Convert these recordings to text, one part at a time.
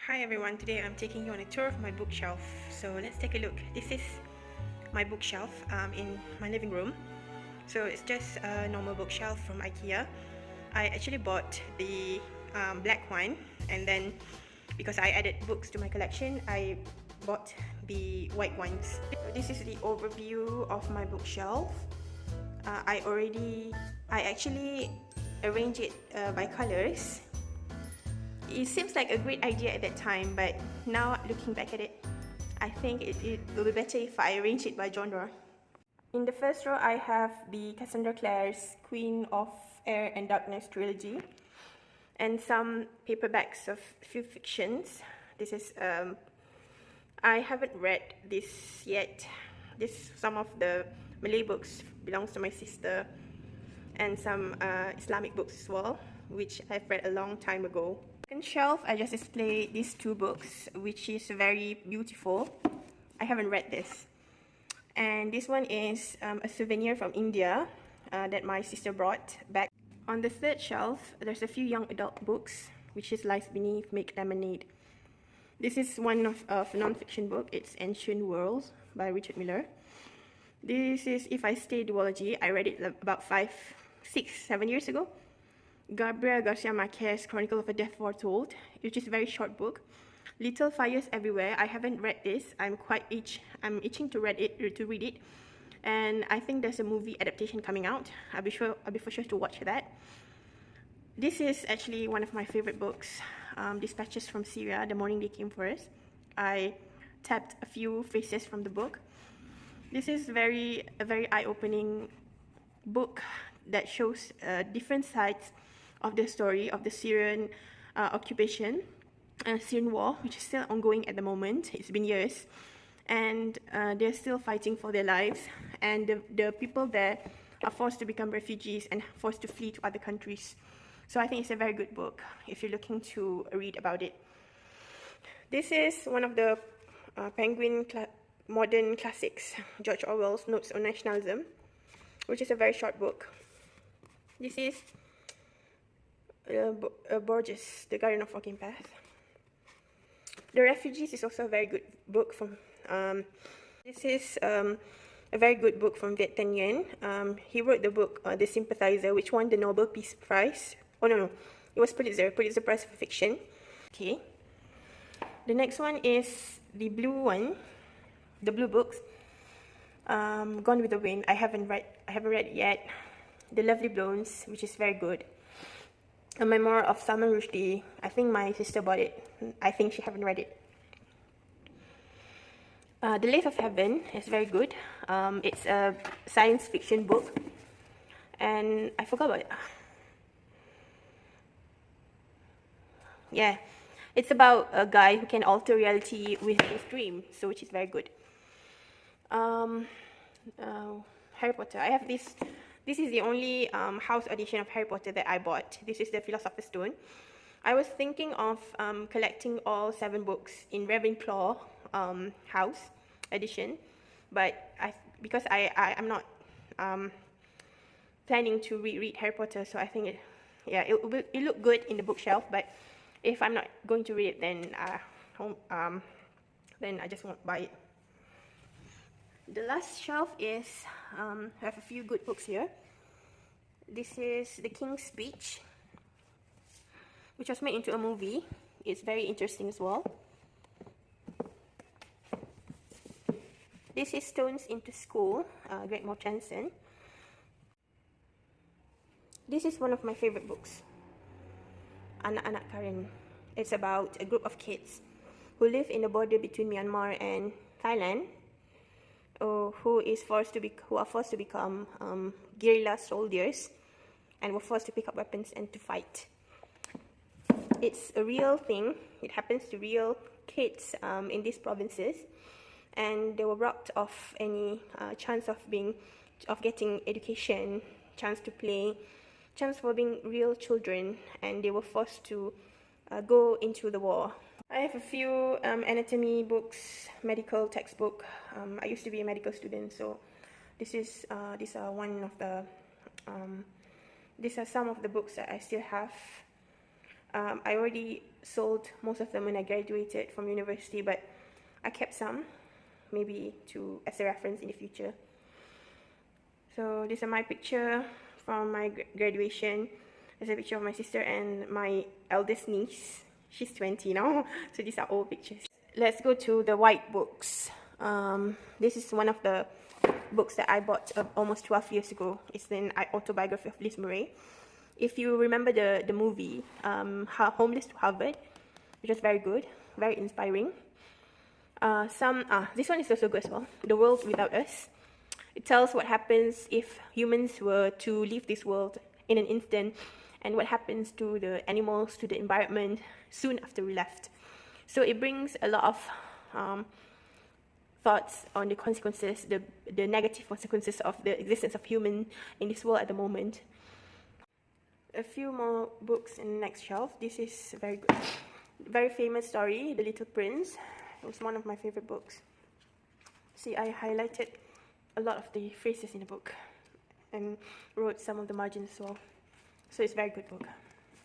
Hi everyone, today I'm taking you on a tour of my bookshelf. So let's take a look. This is my bookshelf in my living room. So it's just a normal bookshelf from IKEA. I actually bought the black one, and then because I added books to my collection, I bought the white ones. So this is the overview of my bookshelf. I actually arranged it by colors. It seems like a great idea at that time, but now looking back at it, I think it will be better if I arrange it by genre. In the first row, I have the Cassandra Clare's Queen of Air and Darkness trilogy, and some paperbacks of few fictions. This is I haven't read this yet. Some of the Malay books belongs to my sister, and some Islamic books as well, which I've read a long time ago. Second shelf, I just display these two books, which is very beautiful. I haven't read this. And this one is a souvenir from India that my sister brought back. On the third shelf, there's a few young adult books, which is Lies Beneath, Make Lemonade. This is one of a non-fiction book. It's Ancient Worlds by Richard Miller. This is If I Stay Duology. I read it about 5, 6, 7 years ago. Gabriel Garcia Marquez, Chronicle of a Death Foretold, which is a very short book. Little Fires Everywhere. I haven't read this. I'm itching to read it, and I think there's a movie adaptation coming out. I'll be for sure to watch that. This is actually one of my favorite books, Dispatches from Syria, The Morning They Came for Us. I tapped a few phrases from the book. This is a very eye-opening book that shows different sides of the story of the Syrian occupation, Syrian war, which is still ongoing at the moment. It's been years, and they're still fighting for their lives, and the people there are forced to become refugees and forced to flee to other countries. So I think it's a very good book if you're looking to read about it. This is one of the Penguin modern classics, George Orwell's Notes on Nationalism, which is a very short book. This is Borges, The Garden of Walking Path. The Refugees is also a very good book from. This is a very good book from Viet Thanh Nguyen. He wrote the book The Sympathizer, which won the Nobel Peace Prize. Oh no, it was Pulitzer Prize for Fiction. Okay. The next one is the blue one, the blue books. Gone with the Wind. I haven't read it yet. The Lovely Blondes, which is very good. A Memoir of Salman Rushdie. I think my sister bought it. I think she haven't read it. The Lathe of Heaven is very good. It's a science fiction book, and I forgot about it. Yeah, it's about a guy who can alter reality with his dream, so which is very good. Harry Potter. I have this. This is the only house edition of Harry Potter that I bought. This is the Philosopher's Stone. I was thinking of collecting all 7 books in Ravenclaw house edition, but because I'm not planning to reread Harry Potter, so I think it look good in the bookshelf. But if I'm not going to read it, then I just won't buy it. The last shelf is, I have a few good books here. This is The King's Speech, which was made into a movie. It's very interesting as well. This is Stones into School, Greg Mortensen. This is one of my favorite books, Anak-Anak Karen. It's about a group of kids who live in the border between Myanmar and Thailand, who are forced to become guerrilla soldiers, and were forced to pick up weapons and to fight. It's a real thing. It happens to real kids in these provinces, and they were robbed of any chance of getting education, chance to play, chance for being real children, and they were forced to go into the war. I have a few anatomy books, medical textbook. I used to be a medical student, so these are some of the books that I still have. I already sold most of them when I graduated from university, but I kept some, maybe as a reference in the future. So these are my picture from my graduation. There's a picture of my sister and my eldest niece. She's 20 now, so these are old pictures. Let's go to the white books. This is one of the books that I bought almost 12 years ago. It's an autobiography of Liz Murray. If you remember the movie, Homeless to Harvard, which was very good, very inspiring. This one is also good as well. The World Without Us. It tells what happens if humans were to leave this world in an instant, and what happens to the animals, to the environment, soon after we left. So it brings a lot of thoughts on the consequences, the negative consequences of the existence of human in this world at the moment. A few more books in the next shelf. This is very good. Very famous story, The Little Prince. It was one of my favorite books. See, I highlighted a lot of the phrases in the book and wrote some of the margins as well. So it's a very good book.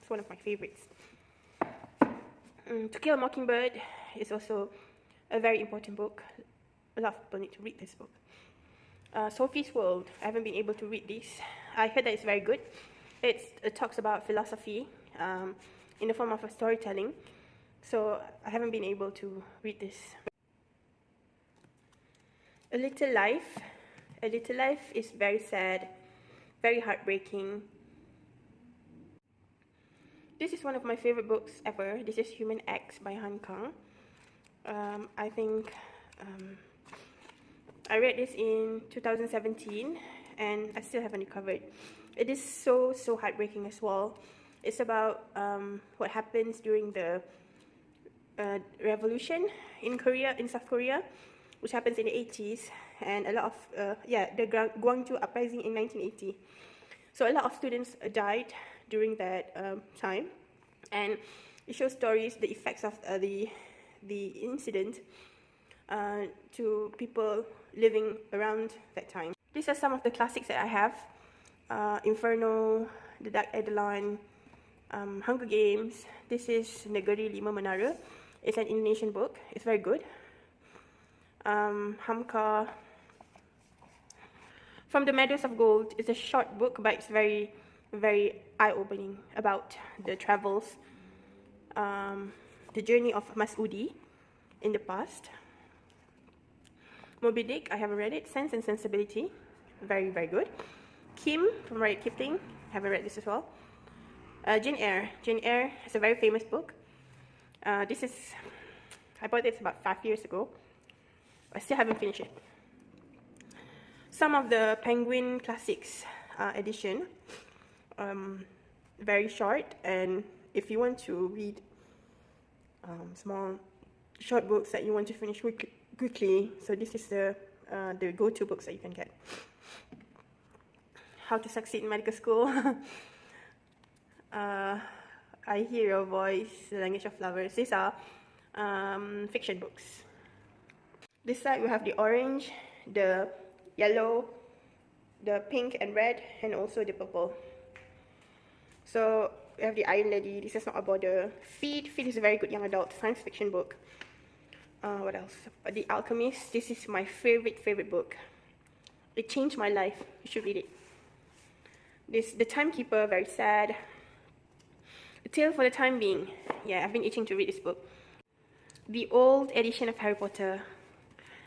It's one of my favorites. To Kill a Mockingbird is also a very important book. A lot of people need to read this book. Sophie's World. I haven't been able to read this. I heard that it's very good. It talks about philosophy in the form of a storytelling. So I haven't been able to read this. A Little Life. A Little Life is very sad, very heartbreaking. This is one of my favorite books ever. This is Human X by Han Kang. I think I read this in 2017 and I still haven't recovered. It is so heartbreaking as well. It's about what happens during the revolution in South Korea, which happens in the 80s, and a lot of the Gwangju uprising in 1980. So a lot of students died during that time, and it shows stories, the effects of the incident to people living around that time. These are some of the classics that I have. Inferno, The Dark Edelon, Hunger Games. This is Negeri Lima Menara. It's an Indonesian book. It's very good. Hamka. From the Meadows of Gold. It's a short book, but it's very eye-opening about the travels, the journey of Masudi in the past. Moby Dick, I haven't read it. Sense and Sensibility, very good. Kim from Rudyard Kipling, haven't read this as well. Jane Eyre. Jane Eyre is a very famous book. I bought this about 5 years ago. I still haven't finished it. Some of the Penguin Classics edition, very short, and if you want to read small short books that you want to finish quickly, so this is the go-to books that you can get. How to Succeed in Medical School. I Hear Your Voice, The Language of Lovers. These are fiction books. This side we have the orange, the yellow, the pink and red, and also the purple. So we have the Iron Lady. This is Not a Border. Feed is a very good young adult science fiction book. What else? The Alchemist. This is my favorite book. It changed my life. You should read it. The Timekeeper, very sad. A Tale for the Time Being. Yeah, I've been itching to read this book. The old edition of Harry Potter.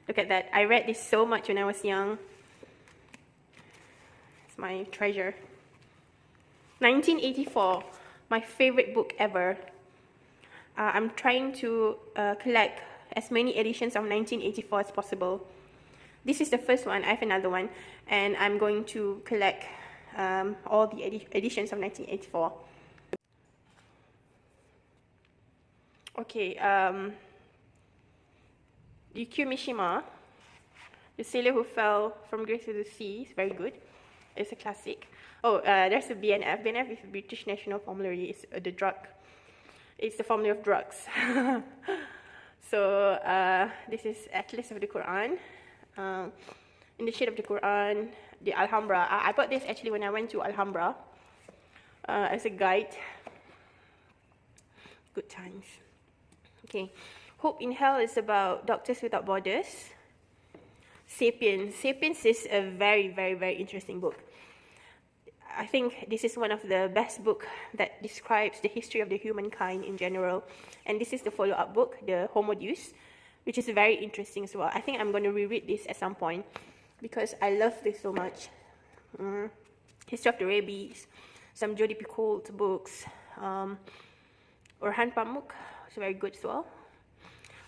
Look at that. I read this so much when I was young. It's my treasure. 1984, my favorite book ever. I'm trying to collect as many editions of 1984 as possible. This is the first one. I have another one, and I'm going to collect all the editions of 1984. Okay, Yukio Mishima, The Sailor Who Fell from Grace to the Sea, is very good. It's a classic. Oh, there's a BNF. BNF is British National Formulary. It's the drug. It's the formula of drugs. So this is Atlas of the Quran. In the Shade of the Quran, the Alhambra. I bought this actually when I went to Alhambra as a guide. Good times. Okay, Hope in Hell is about Doctors Without Borders. Sapiens. Sapiens is a very, very, very interesting book. I think this is one of the best books that describes the history of the humankind in general. And this is the follow-up book, the Homo Deus, which is very interesting as well. I think I'm going to reread this at some point because I love this so much. History of the Rabies, some Jodi Picoult books, Orhan Pamuk is very good as well.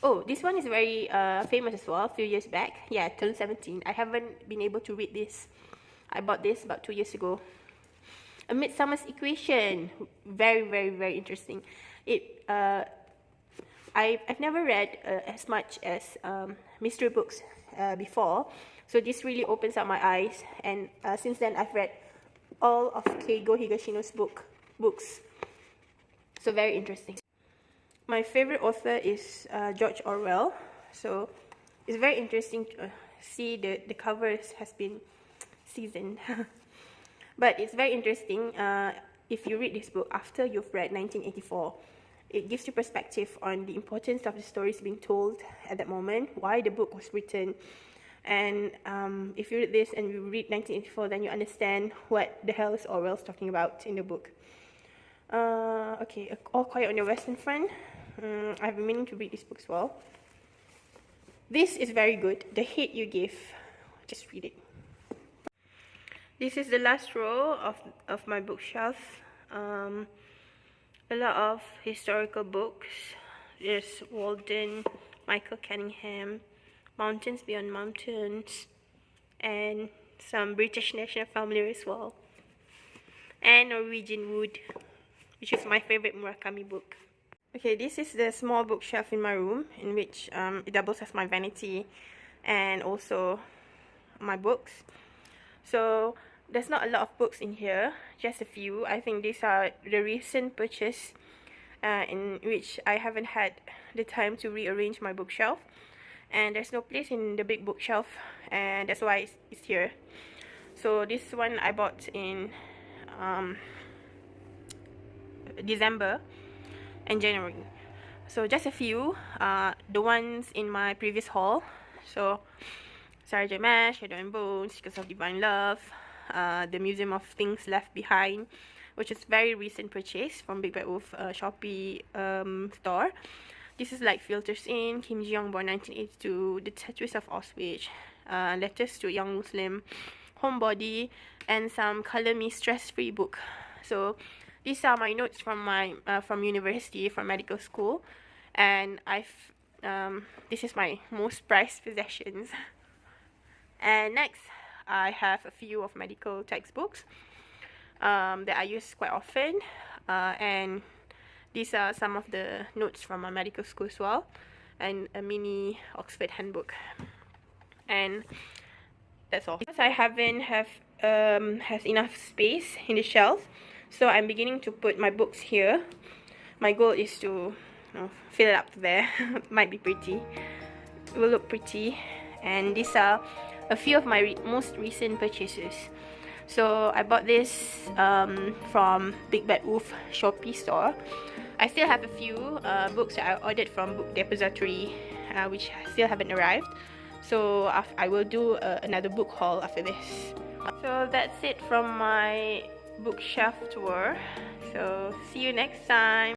Oh, this one is very famous as well, a few years back. Yeah, 2017. I haven't been able to read this. I bought this about 2 years ago. A Midsummer's Equation, very, very, very interesting. I've never read as much as mystery books before, so this really opens up my eyes. And since then, I've read all of Keigo Higashino's books, so very interesting. My favorite author is George Orwell, so it's very interesting to see the covers has been seasoned. But it's very interesting if you read this book after you've read 1984. It gives you perspective on the importance of the stories being told at that moment, why the book was written. And if you read this and you read 1984, then you understand what the hell is Orwell's talking about in the book. Okay, All Quiet on the Western Front. I've been meaning to read this book as well. This is very good. The Hate You Give. Just read it. This is the last row of my bookshelf. A lot of historical books. There's Walden, Michael Cunningham, Mountains Beyond Mountains, and some British National Family as well. And Norwegian Wood, which is my favorite Murakami book. Okay, this is the small bookshelf in my room, in which it doubles as my vanity and also my books. So there's not a lot of books in here, just a few. I think these are the recent purchase in which I haven't had the time to rearrange my bookshelf, and there's no place in the big bookshelf, and that's why it's here. So this one I bought in December and January. So just a few, the ones in my previous haul. So Sarah Mash, Shadow and Bones, Because of Divine Love, the Museum of Things Left Behind, which is very recent purchase from Big Bad Wolf Shopee store. This is like Filters In, Kim Ji-young, born 1982, The Tattoos of Auschwitz, Letters to a Young Muslim, Homebody, and some Color Me Stress-Free book. So these are my notes from my from university, from medical school, and this is my most prized possessions. And next, I have a few of medical textbooks that I use quite often, and these are some of the notes from my medical school as well, and a mini Oxford handbook. And that's all. Because I haven't has enough space in the shelf, so I'm beginning to put my books here. My goal is to fill it up to there. Might be pretty. It will look pretty. And these are a few of my most recent purchases. So I bought this from Big Bad Wolf Shopee store. I still have a few books that I ordered from Book Depository, which still haven't arrived. So I will do another book haul after this. So that's it from my bookshelf tour. So see you next time.